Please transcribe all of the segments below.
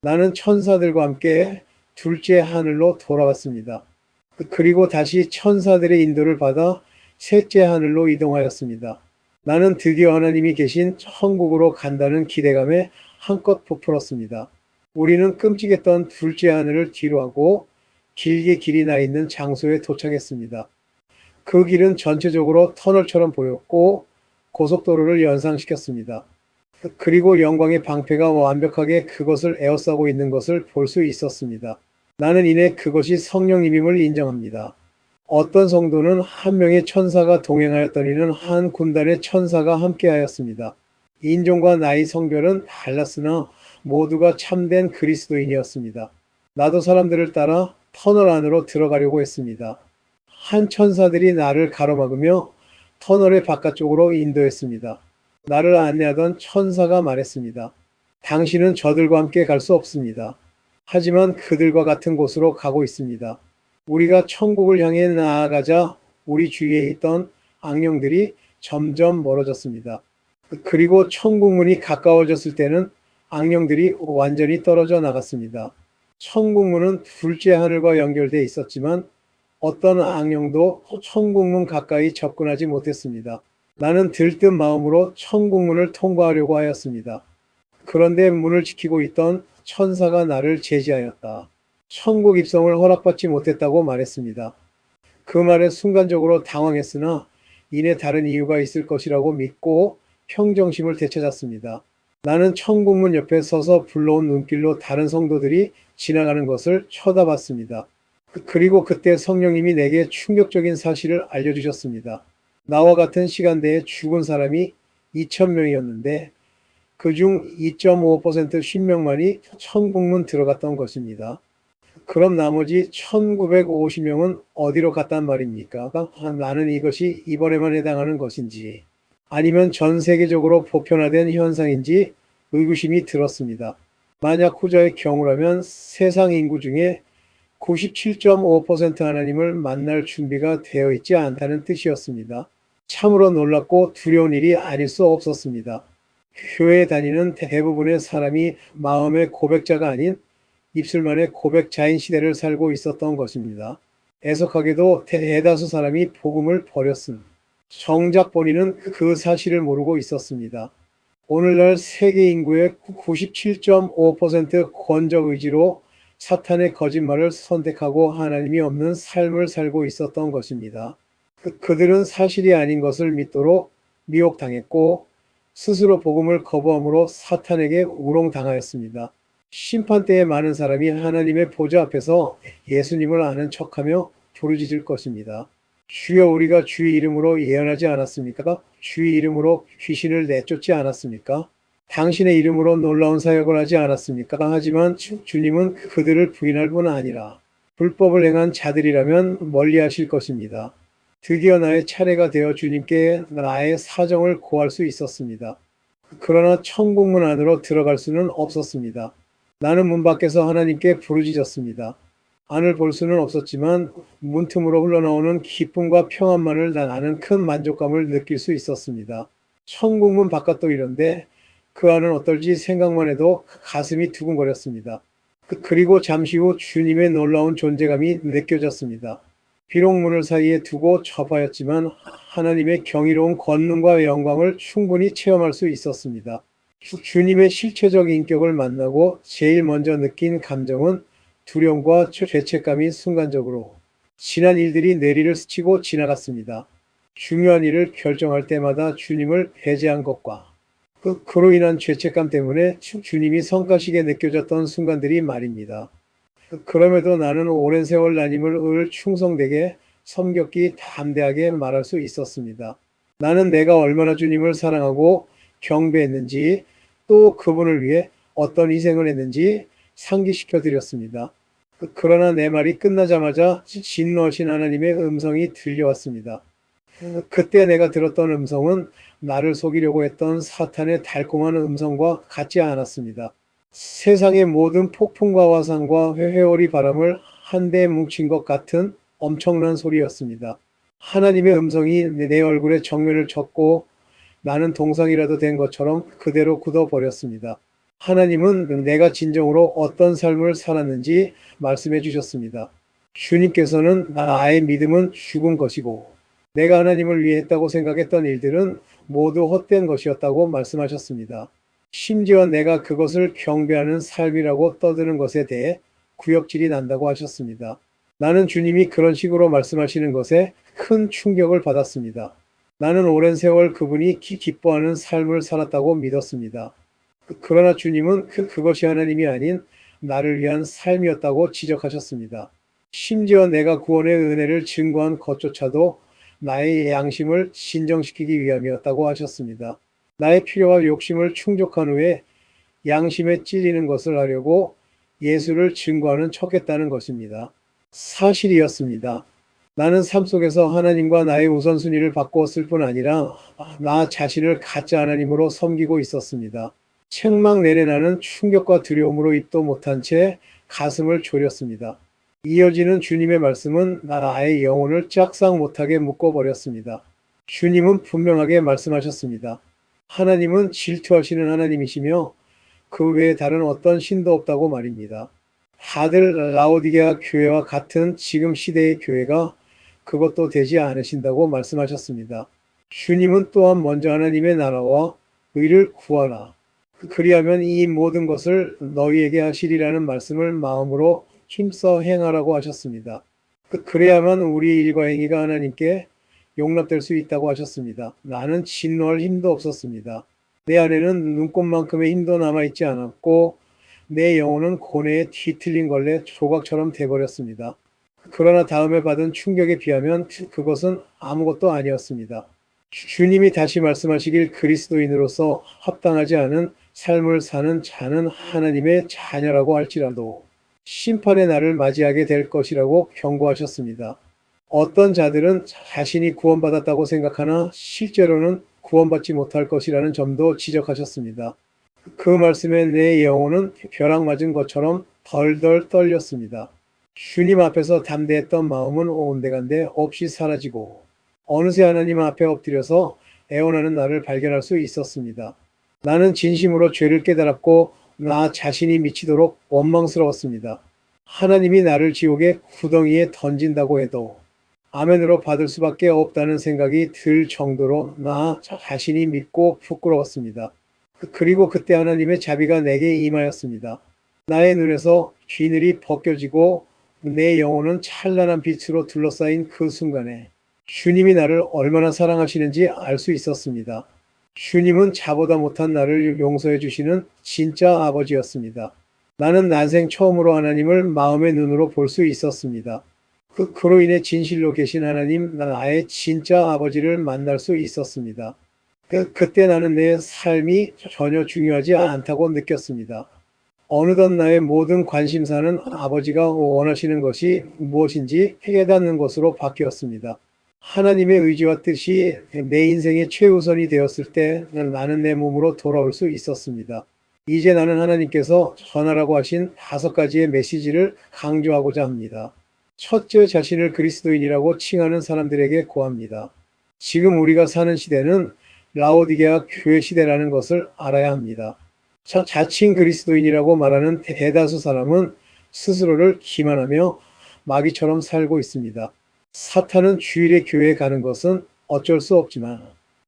나는 천사들과 함께 둘째 하늘로 돌아왔습니다. 그리고 다시 천사들의 인도를 받아 셋째 하늘로 이동하였습니다. 나는 드디어 하나님이 계신 천국으로 간다는 기대감에 한껏 부풀었습니다. 우리는 끔찍했던 둘째 하늘을 뒤로하고 길게 길이 나 있는 장소에 도착했습니다. 그 길은 전체적으로 터널처럼 보였고 고속도로를 연상시켰습니다. 그리고 영광의 방패가 완벽하게 그것을 에워싸고 있는 것을 볼 수 있었습니다. 나는 이내 그것이 성령님임을 인정합니다. 어떤 성도는 한 명의 천사가 동행하였더니는 한 군단의 천사가 함께하였습니다. 인종과 나이 성별은 달랐으나 모두가 참된 그리스도인이었습니다. 나도 사람들을 따라 터널 안으로 들어가려고 했습니다. 한 천사들이 나를 가로막으며 터널의 바깥쪽으로 인도했습니다. 나를 안내하던 천사가 말했습니다. 당신은 저들과 함께 갈 수 없습니다. 하지만 그들과 같은 곳으로 가고 있습니다. 우리가 천국을 향해 나아가자 우리 주위에 있던 악령들이 점점 멀어졌습니다. 그리고 천국문이 가까워졌을 때는 악령들이 완전히 떨어져 나갔습니다. 천국문은 둘째 하늘과 연결되어 있었지만 어떤 악령도 천국문 가까이 접근하지 못했습니다. 나는 들뜬 마음으로 천국문을 통과하려고 하였습니다. 그런데 문을 지키고 있던 천사가 나를 제지하였다. 천국 입성을 허락받지 못했다고 말했습니다. 그 말에 순간적으로 당황했으나 이내 다른 이유가 있을 것이라고 믿고 평정심을 되찾았습니다. 나는 천국문 옆에 서서 불러온 눈길로 다른 성도들이 지나가는 것을 쳐다봤습니다. 그리고 그때 성령님이 내게 충격적인 사실을 알려주셨습니다. 나와 같은 시간대에 죽은 사람이 2,000명이었는데 그중 2.5% 10명만이 천국문 들어갔던 것입니다. 그럼 나머지 1950명은 어디로 갔단 말입니까? 나는 이것이 이번에만 해당하는 것인지 아니면 전 세계적으로 보편화된 현상인지 의구심이 들었습니다. 만약 후자의 경우라면 세상 인구 중에 97.5% 하나님을 만날 준비가 되어 있지 않다는 뜻이었습니다. 참으로 놀랍고 두려운 일이 아닐 수 없었습니다. 교회에 다니는 대부분의 사람이 마음의 고백자가 아닌 입술만의 고백자인 시대를 살고 있었던 것입니다. 애석하게도 대다수 사람이 복음을 버렸음. 정작 본인은 그 사실을 모르고 있었습니다. 오늘날 세계 인구의 97.5% 권적 의지로 사탄의 거짓말을 선택하고 하나님이 없는 삶을 살고 있었던 것입니다. 그들은 사실이 아닌 것을 믿도록 미혹당했고 스스로 복음을 거부함으로 사탄에게 우롱당하였습니다. 심판 때에 많은 사람이 하나님의 보좌 앞에서 예수님을 아는 척하며 부르짖을 것입니다. 주여 우리가 주의 이름으로 예언하지 않았습니까? 주의 이름으로 귀신을 내쫓지 않았습니까? 당신의 이름으로 놀라운 사역을 하지 않았습니까? 하지만 주님은 그들을 부인할 뿐 아니라 불법을 행한 자들이라면 멀리하실 것입니다. 드디어 나의 차례가 되어 주님께 나의 사정을 고할 수 있었습니다. 그러나 천국문 안으로 들어갈 수는 없었습니다. 나는 문 밖에서 하나님께 부르짖었습니다. 안을 볼 수는 없었지만 문틈으로 흘러나오는 기쁨과 평안만을 나는 큰 만족감을 느낄 수 있었습니다. 천국문 바깥도 이런데 그 안은 어떨지 생각만 해도 가슴이 두근거렸습니다. 그리고 잠시 후 주님의 놀라운 존재감이 느껴졌습니다. 비록 문을 사이에 두고 접하였지만 하나님의 경이로운 권능과 영광을 충분히 체험할 수 있었습니다. 주님의 실체적 인격을 만나고 제일 먼저 느낀 감정은 두려움과 죄책감이 순간적으로 지난 일들이 뇌리를 스치고 지나갔습니다. 중요한 일을 결정할 때마다 주님을 배제한 것과 그로 인한 죄책감 때문에 주님이 성가시게 느껴졌던 순간들이 말입니다. 그럼에도 나는 오랜 세월 나님을 충성되게 섬겼기 담대하게 말할 수 있었습니다. 나는 내가 얼마나 주님을 사랑하고 경배했는지 또 그분을 위해 어떤 희생을 했는지 상기시켜 드렸습니다. 그러나 내 말이 끝나자마자 진노하신 하나님의 음성이 들려왔습니다. 그때 내가 들었던 음성은 나를 속이려고 했던 사탄의 달콤한 음성과 같지 않았습니다. 세상의 모든 폭풍과 화산과 회오리 바람을 한데 뭉친 것 같은 엄청난 소리였습니다. 하나님의 음성이 내 얼굴에 정면을 쳤고 나는 동상이라도 된 것처럼 그대로 굳어버렸습니다. 하나님은 내가 진정으로 어떤 삶을 살았는지 말씀해 주셨습니다. 주님께서는 나의 믿음은 죽은 것이고 내가 하나님을 위해 했다고 생각했던 일들은 모두 헛된 것이었다고 말씀하셨습니다. 심지어 내가 그것을 경배하는 삶이라고 떠드는 것에 대해 구역질이 난다고 하셨습니다. 나는 주님이 그런 식으로 말씀하시는 것에 큰 충격을 받았습니다. 나는 오랜 세월 그분이 기뻐하는 삶을 살았다고 믿었습니다. 그러나 주님은 그것이 하나님이 아닌 나를 위한 삶이었다고 지적하셨습니다. 심지어 내가 구원의 은혜를 증거한 것조차도 나의 양심을 진정시키기 위함이었다고 하셨습니다. 나의 필요와 욕심을 충족한 후에 양심에 찔리는 것을 하려고 예수를 증거하는 척했다는 것입니다. 사실이었습니다. 나는 삶 속에서 하나님과 나의 우선순위를 바꾸었을 뿐 아니라 나 자신을 가짜 하나님으로 섬기고 있었습니다. 책망 내내 나는 충격과 두려움으로 입도 못한 채 가슴을 졸였습니다. 이어지는 주님의 말씀은 나의 영혼을 짝상 못하게 묶어버렸습니다. 주님은 분명하게 말씀하셨습니다. 하나님은 질투하시는 하나님이시며 그 외에 다른 어떤 신도 없다고 말입니다. 다들 라오디게아 교회와 같은 지금 시대의 교회가 그것도 되지 않으신다고 말씀하셨습니다. 주님은 또한 먼저 하나님의 나라와 의를 구하라. 그리하면 이 모든 것을 너희에게 하시리라는 말씀을 마음으로 힘써 행하라고 하셨습니다. 그래야만 우리 일과 행위가 하나님께 용납될 수 있다고 하셨습니다. 나는 진노할 힘도 없었습니다. 내 안에는 눈곱만큼의 힘도 남아있지 않았고 내 영혼은 고뇌에 뒤틀린 걸레 조각처럼 돼버렸습니다. 그러나 다음에 받은 충격에 비하면 그것은 아무것도 아니었습니다. 주님이 다시 말씀하시길 그리스도인으로서 합당하지 않은 삶을 사는 자는 하나님의 자녀라고 할지라도 심판의 날을 맞이하게 될 것이라고 경고하셨습니다. 어떤 자들은 자신이 구원받았다고 생각하나 실제로는 구원받지 못할 것이라는 점도 지적하셨습니다. 그 말씀에 내 영혼은 벼락 맞은 것처럼 덜덜 떨렸습니다. 주님 앞에서 담대했던 마음은 온데간데 없이 사라지고 어느새 하나님 앞에 엎드려서 애원하는 나를 발견할 수 있었습니다. 나는 진심으로 죄를 깨달았고 나 자신이 미치도록 원망스러웠습니다. 하나님이 나를 지옥의 구덩이에 던진다고 해도 아멘으로 받을 수밖에 없다는 생각이 들 정도로 나 자신이 믿고 부끄러웠습니다. 그리고 그때 하나님의 자비가 내게 임하였습니다. 나의 눈에서 쥐늘이 벗겨지고 내 영혼은 찬란한 빛으로 둘러싸인 그 순간에 주님이 나를 얼마나 사랑하시는지 알 수 있었습니다. 주님은 자보다 못한 나를 용서해 주시는 진짜 아버지였습니다. 나는 난생 처음으로 하나님을 마음의 눈으로 볼 수 있었습니다. 그로 인해 진실로 계신 하나님, 나의 진짜 아버지를 만날 수 있었습니다. 그때 나는 내 삶이 전혀 중요하지 않다고 느꼈습니다. 어느덧 나의 모든 관심사는 아버지가 원하시는 것이 무엇인지 깨닫는 것으로 바뀌었습니다. 하나님의 의지와 뜻이 내 인생의 최우선이 되었을 때 나는 내 몸으로 돌아올 수 있었습니다. 이제 나는 하나님께서 전하라고 하신 5가지의 메시지를 강조하고자 합니다. 첫째, 자신을 그리스도인이라고 칭하는 사람들에게 고합니다. 지금 우리가 사는 시대는 라오디게아 교회 시대라는 것을 알아야 합니다. 자칭 그리스도인이라고 말하는 대다수 사람은 스스로를 기만하며 마귀처럼 살고 있습니다. 사탄은 주일에 교회에 가는 것은 어쩔 수 없지만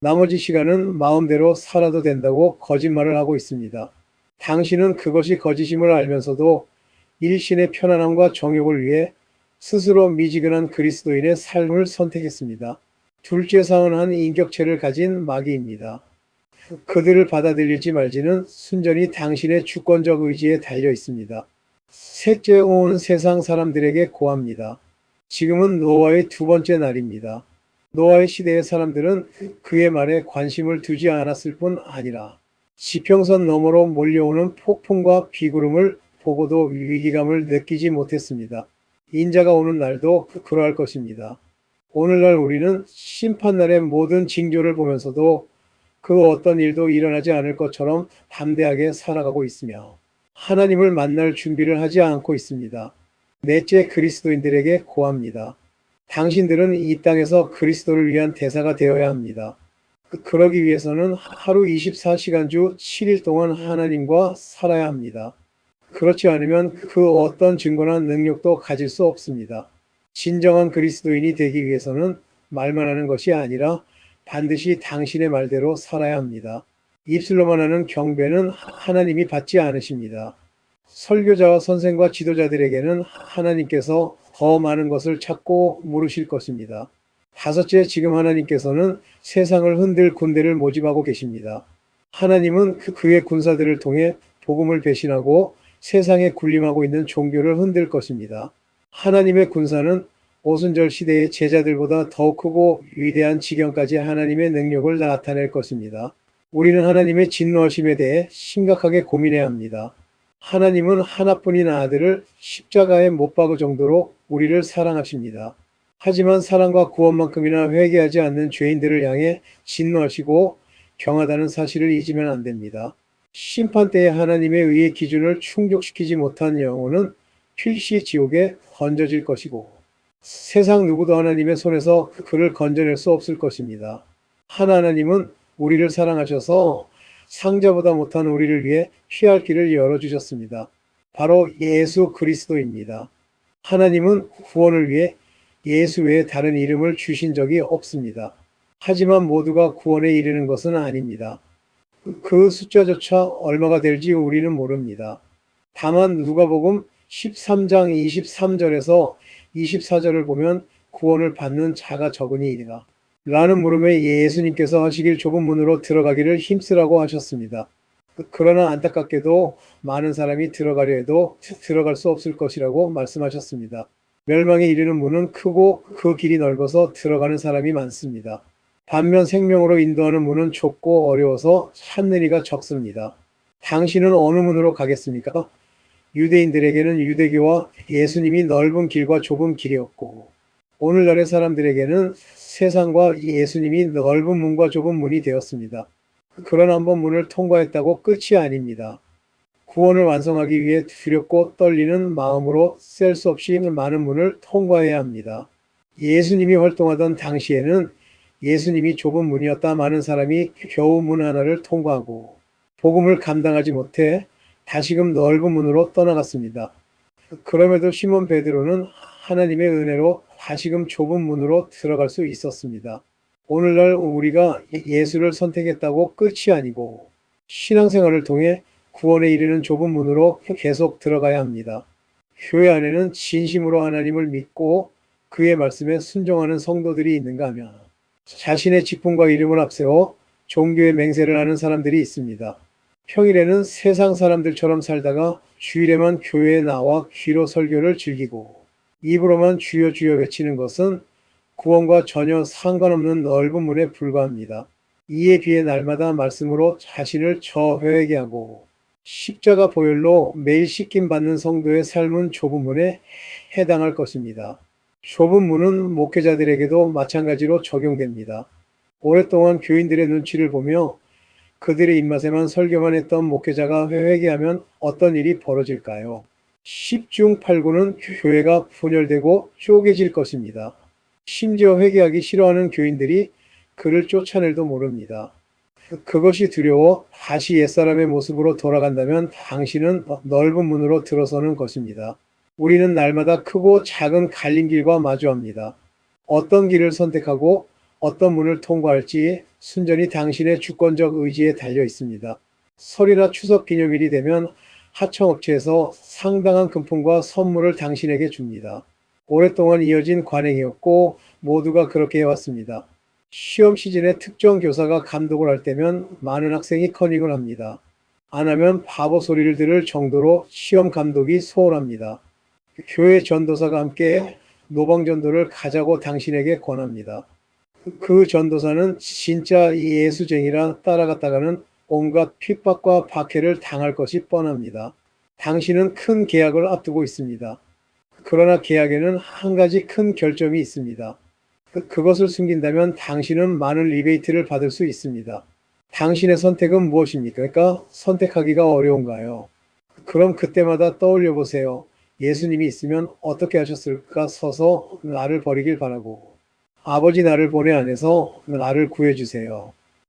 나머지 시간은 마음대로 살아도 된다고 거짓말을 하고 있습니다. 당신은 그것이 거짓임을 알면서도 일신의 편안함과 정욕을 위해 스스로 미지근한 그리스도인의 삶을 선택했습니다. 둘째 사원한 인격체를 가진 마귀입니다. 그들을 받아들일지 말지는 순전히 당신의 주권적 의지에 달려 있습니다. 셋째, 온 세상 사람들에게 고합니다. 지금은 노아의 2번째 날입니다. 노아의 시대의 사람들은 그의 말에 관심을 두지 않았을 뿐 아니라 지평선 너머로 몰려오는 폭풍과 비구름을 보고도 위기감을 느끼지 못했습니다. 인자가 오는 날도 그러할 것입니다. 오늘날 우리는 심판날의 모든 징조를 보면서도 그 어떤 일도 일어나지 않을 것처럼 담대하게 살아가고 있으며 하나님을 만날 준비를 하지 않고 있습니다. 넷째, 그리스도인들에게 고합니다. 당신들은 이 땅에서 그리스도를 위한 대사가 되어야 합니다. 그러기 위해서는 하루 24시간 주 7일 동안 하나님과 살아야 합니다. 그렇지 않으면 그 어떤 증거나 능력도 가질 수 없습니다. 진정한 그리스도인이 되기 위해서는 말만 하는 것이 아니라 반드시 당신의 말대로 살아야 합니다. 입술로만 하는 경배는 하나님이 받지 않으십니다. 설교자와 선생과 지도자들에게는 하나님께서 더 많은 것을 찾고 물으실 것입니다. 다섯째, 지금 하나님께서는 세상을 흔들 군대를 모집하고 계십니다. 하나님은 그의 군사들을 통해 복음을 배신하고 세상에 군림하고 있는 종교를 흔들 것입니다. 하나님의 군사는 오순절 시대의 제자들보다 더 크고 위대한 지경까지 하나님의 능력을 나타낼 것입니다. 우리는 하나님의 진노하심에 대해 심각하게 고민해야 합니다. 하나님은 하나뿐인 아들을 십자가에 못 박을 정도로 우리를 사랑하십니다. 하지만 사랑과 구원만큼이나 회개하지 않는 죄인들을 향해 진노하시고 경하다는 사실을 잊으면 안 됩니다. 심판 때에 하나님의 의의 기준을 충족시키지 못한 영혼은 필시 지옥에 던져질 것이고 세상 누구도 하나님의 손에서 그를 건져낼 수 없을 것입니다. 하나님은 우리를 사랑하셔서 상자보다 못한 우리를 위해 피할 길을 열어주셨습니다. 바로 예수 그리스도입니다. 하나님은 구원을 위해 예수 외에 다른 이름을 주신 적이 없습니다. 하지만 모두가 구원에 이르는 것은 아닙니다. 그 숫자조차 얼마가 될지 우리는 모릅니다. 다만 누가복음 13장 23절에서 24절을 보면 구원을 받는 자가 적으니이다 라는 물음에 예수님께서 하시길 좁은 문으로 들어가기를 힘쓰라고 하셨습니다. 그러나 안타깝게도 많은 사람이 들어가려 해도 들어갈 수 없을 것이라고 말씀하셨습니다. 멸망에 이르는 문은 크고 그 길이 넓어서 들어가는 사람이 많습니다. 반면 생명으로 인도하는 문은 좁고 어려워서 찾는 이가 적습니다. 당신은 어느 문으로 가겠습니까? 유대인들에게는 유대교와 예수님이 넓은 길과 좁은 길이었고 오늘날의 사람들에게는 세상과 예수님이 넓은 문과 좁은 문이 되었습니다. 그러나 한번 문을 통과했다고 끝이 아닙니다. 구원을 완성하기 위해 두렵고 떨리는 마음으로 셀 수 없이 많은 문을 통과해야 합니다. 예수님이 활동하던 당시에는 예수님이 좁은 문이었다 많은 사람이 겨우 문 하나를 통과하고 복음을 감당하지 못해 다시금 넓은 문으로 떠나갔습니다. 그럼에도 시몬 베드로는 하나님의 은혜로 다시금 좁은 문으로 들어갈 수 있었습니다. 오늘날 우리가 예수를 선택했다고 끝이 아니고 신앙생활을 통해 구원에 이르는 좁은 문으로 계속 들어가야 합니다. 교회 안에는 진심으로 하나님을 믿고 그의 말씀에 순종하는 성도들이 있는가 하면 자신의 직분과 이름을 앞세워 종교의 맹세를 하는 사람들이 있습니다. 평일에는 세상 사람들처럼 살다가 주일에만 교회에 나와 귀로 설교를 즐기고 입으로만 주여 주여 외치는 것은 구원과 전혀 상관없는 넓은 문에 불과합니다. 이에 비해 날마다 말씀으로 자신을 저회하게 하고 십자가 보혈로 매일 씻김 받는 성도의 삶은 좁은 문에 해당할 것입니다. 좁은 문은 목회자들에게도 마찬가지로 적용됩니다. 오랫동안 교인들의 눈치를 보며 그들의 입맛에만 설교만 했던 목회자가 회개하면 어떤 일이 벌어질까요? 10중 8구는 교회가 분열되고 쪼개질 것입니다. 심지어 회개하기 싫어하는 교인들이 그를 쫓아낼도 모릅니다. 그것이 두려워 다시 옛사람의 모습으로 돌아간다면 당신은 넓은 문으로 들어서는 것입니다. 우리는 날마다 크고 작은 갈림길과 마주합니다. 어떤 길을 선택하고 어떤 문을 통과할지 순전히 당신의 주권적 의지에 달려 있습니다. 설이나 추석 기념일이 되면 하청업체에서 상당한 금품과 선물을 당신에게 줍니다. 오랫동안 이어진 관행이었고 모두가 그렇게 해왔습니다. 시험 시즌에 특정 교사가 감독을 할 때면 많은 학생이 커닝을 합니다. 안 하면 바보 소리를 들을 정도로 시험 감독이 소홀합니다. 교회 전도사가 함께 노방전도를 가자고 당신에게 권합니다. 그 전도사는 진짜 예수쟁이라 따라갔다가는 온갖 핍박과 박해를 당할 것이 뻔합니다. 당신은 큰 계약을 앞두고 있습니다. 그러나 계약에는 한 가지 큰 결점이 있습니다. 그것을 숨긴다면 당신은 많은 리베이트를 받을 수 있습니다. 당신의 선택은 무엇입니까? 그러니까 선택하기가 어려운가요? 그럼 그때마다 떠올려 보세요. 예수님이 있으면 어떻게 하셨을까 서서 나를 버리길 바라고 아버지 나를 보내 안에서 나를 구해주세요.